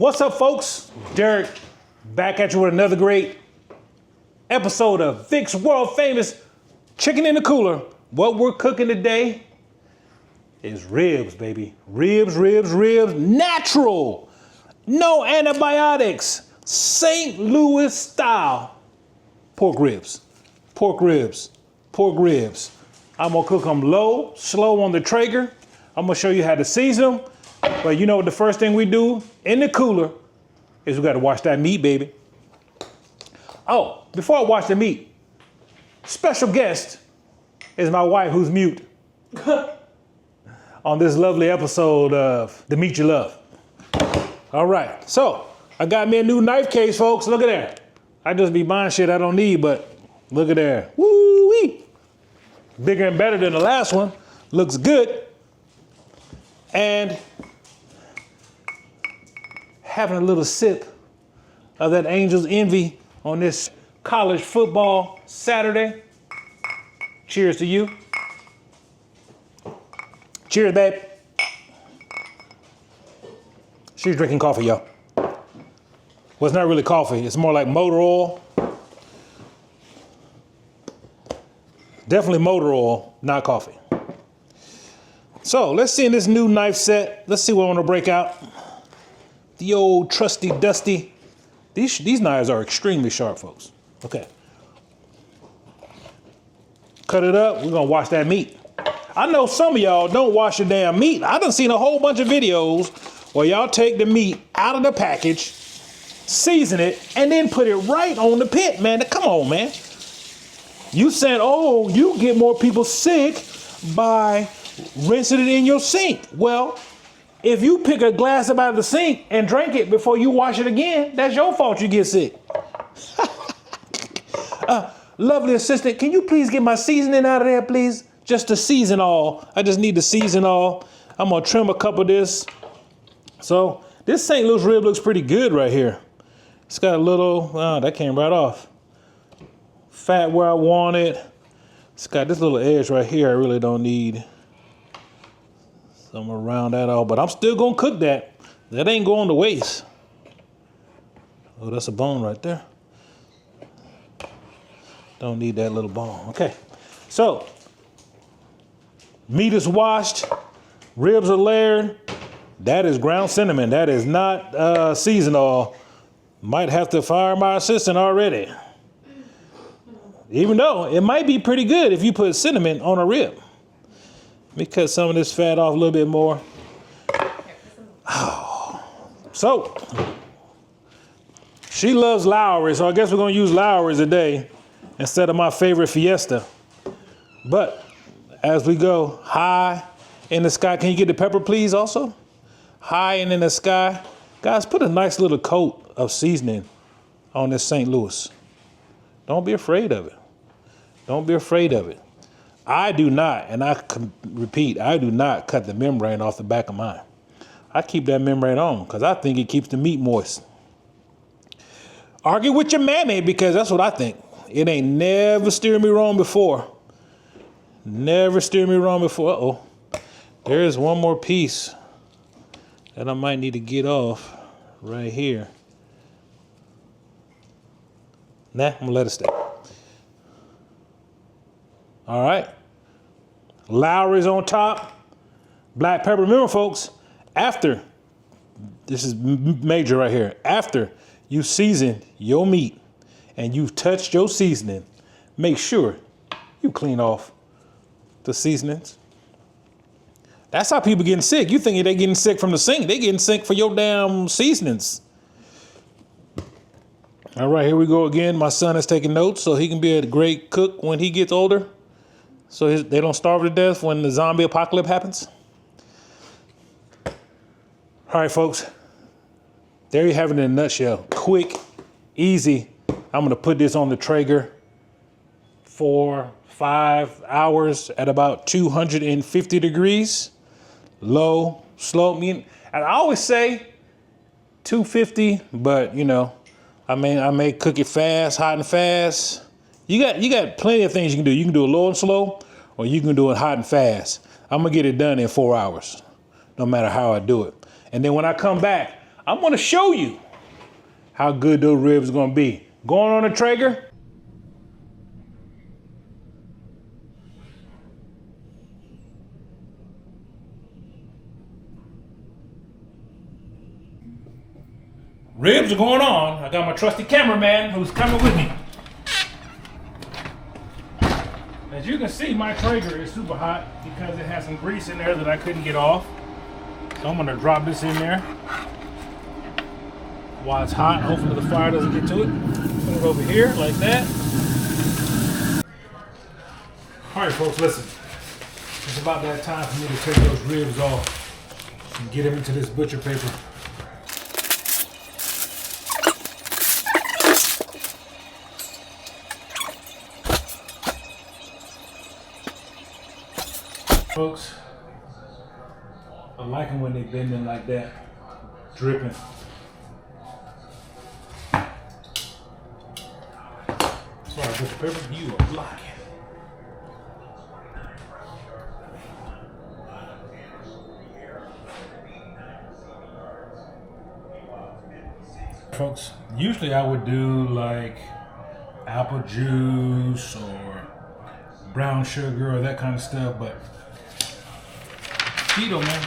What's up, folks? Derek, back at you with another great episode of Vic's world famous Chicken in the Cooler. What we're cooking today is ribs, baby. Ribs, natural. No antibiotics. St. Louis style pork ribs. I'm gonna cook them low, slow on the Traeger. I'm gonna show you how to season them. But you know what the first thing we do in the cooler is we gotta wash that meat, baby. Oh, before I wash the meat, special guest is my wife who's mute on this lovely episode of The Meat You Love. All right, so I got me a new knife case, folks. Look at there. I just be buying shit I don't need, but look at there. Woo-wee. Bigger and better than the last one. Looks good. And having a little sip of that Angel's Envy on this college football Saturday. Cheers to you. Cheers, babe. She's drinking coffee, y'all. Well, it's not really coffee. It's more like motor oil. Definitely motor oil, not coffee. So let's see in this new knife set. Let's see what I want to break out. The old trusty dusty. These knives are extremely sharp, folks. Okay. Cut it up. We're gonna wash that meat. I know some of y'all don't wash your damn meat. I done seen a whole bunch of videos where y'all take the meat out of the package, season it, and then put it right on the pit, man. Come on, man. You said, oh, you get more people sick by rinsing it in your sink. Well, if you pick a glass up out of the sink and drink it before you wash it again, that's your fault you get sick. Lovely assistant, can you please get my seasoning out of there, please? Just to season all. I just need to season all. I'm gonna trim a cup of this. So this St. Louis rib looks pretty good right here. It's got a little, that came right off. Fat where I want it. It's got this little edge right here I really don't need. So I'm gonna round that off, but I'm still gonna cook that. That ain't going to waste. Oh, that's a bone right there. Don't need that little bone. Okay, so meat is washed, ribs are layered. That is ground cinnamon. That is not seasoned oil. Might have to fire my assistant already. Even though it might be pretty good if you put cinnamon on a rib. Let me cut some of this fat off a little bit more. Oh. So, she loves Lowry, so I guess we're gonna use Lowry today instead of my favorite Fiesta. But as we go high in the sky, can you get the pepper please also? High and in the sky. Guys, put a nice little coat of seasoning on this St. Louis. Don't be afraid of it. Don't be afraid of it. I do not, and I can repeat, I do not cut the membrane off the back of mine. I keep that membrane on because I think it keeps the meat moist. Argue with your mammy because that's what I think. It ain't never steered me wrong before. Never steered me wrong before. Uh-oh. There is one more piece that I might need to get off right here. Nah, I'm gonna let it stay. All right. Lowry's on top. Black pepper. Remember, folks, after, this is major right here, after you season your meat and you've touched your seasoning, make sure you clean off the seasonings. That's how people getting sick. You think they're getting sick from the sink. They getting sick for your damn seasonings. All right, here we go again. My son is taking notes so he can be a great cook when he gets older. So they don't starve to death when the zombie apocalypse happens. All right, folks. There you have it in a nutshell. Quick, easy. I'm gonna put this on the Traeger for 5 hours at about 250 degrees. Low, slow. And I always say 250, but you know, I may cook it fast, hot and fast. You got plenty of things you can do. You can do it low and slow, or you can do it hot and fast. I'm gonna get it done in 4 hours, no matter how I do it. And then when I come back, I'm gonna show you how good those ribs are gonna be. Going on a Traeger. Ribs are going on. I got my trusty cameraman who's coming with me. As you can see, my Traeger is super hot because it has some grease in there that I couldn't get off. So I'm gonna drop this in there while it's hot. Hopefully the fire doesn't get to it. Put it over here like that. All right, folks, listen. It's about that time for me to take those ribs off and get them into this butcher paper. Folks, I like them when they bend in like that, dripping. Sorry, butcher paper, you are blocking. Folks, usually I would do like apple juice or brown sugar or that kind of stuff, but keto, man.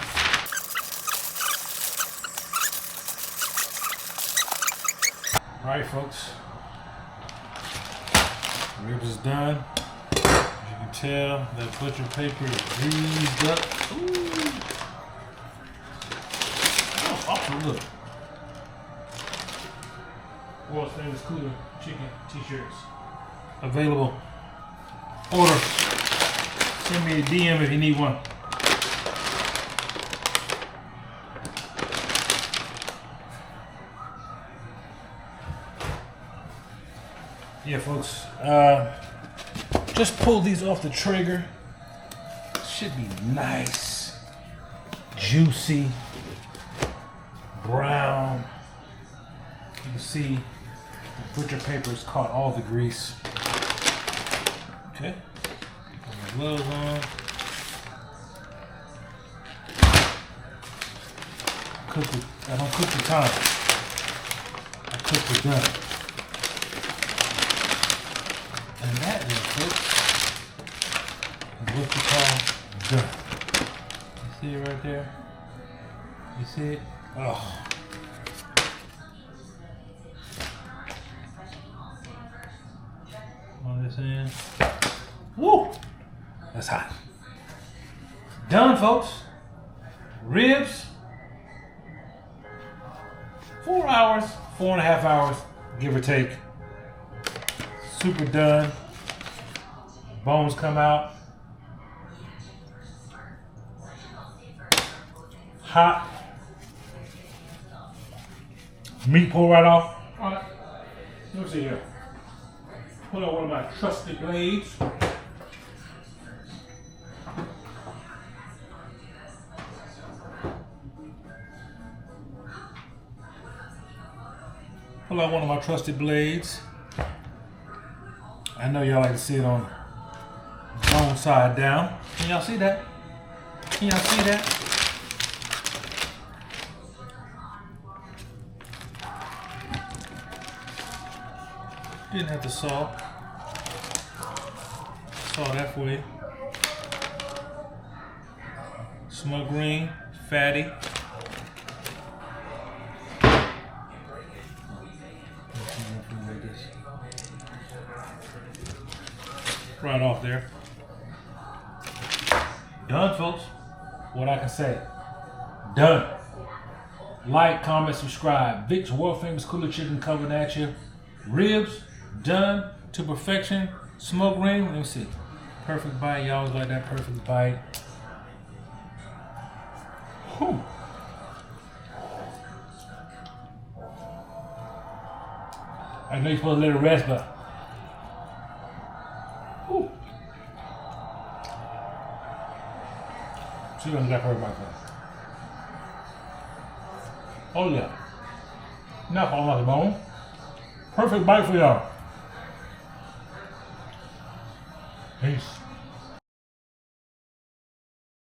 All right, folks. Ribs is done. As you can tell, that butcher paper is greased up. Ooh. Oh, awesome look. World's famous cooler chicken t-shirts. Available. Order. Send me a DM if you need one. Yeah, folks, just pull these off the Traeger. Should be nice, juicy, brown. You can see the butcher paper's caught all the grease. Okay, put my gloves on. I don't cook the time. I cook the done. And that is, folks, is what you call done. You see it right there? You see it? Oh. On this end. Woo! That's hot. Done, folks. Ribs. 4 hours, 4.5 hours, give or take. Super done. Bones come out. Hot. Meat pull right off. All right. Let me see here. Pull out one of my trusty blades. Pull out one of my trusty blades. I know y'all like to see it on bone side down. Can y'all see that? Can y'all see that? Didn't have to saw. Saw that for you. Smoked ring, fatty. Right off there. Done, folks. What I can say. Done. Like, comment, subscribe. Vic's world famous cooler chicken coming at you. Ribs done to perfection. Smoke ring. Let me see. Perfect bite. Y'all always like that perfect bite. Whew. I know you're supposed to let it rest, but whew. She doesn't got her back there. Oh yeah. Not falling off the bone. Perfect bite for y'all. Peace.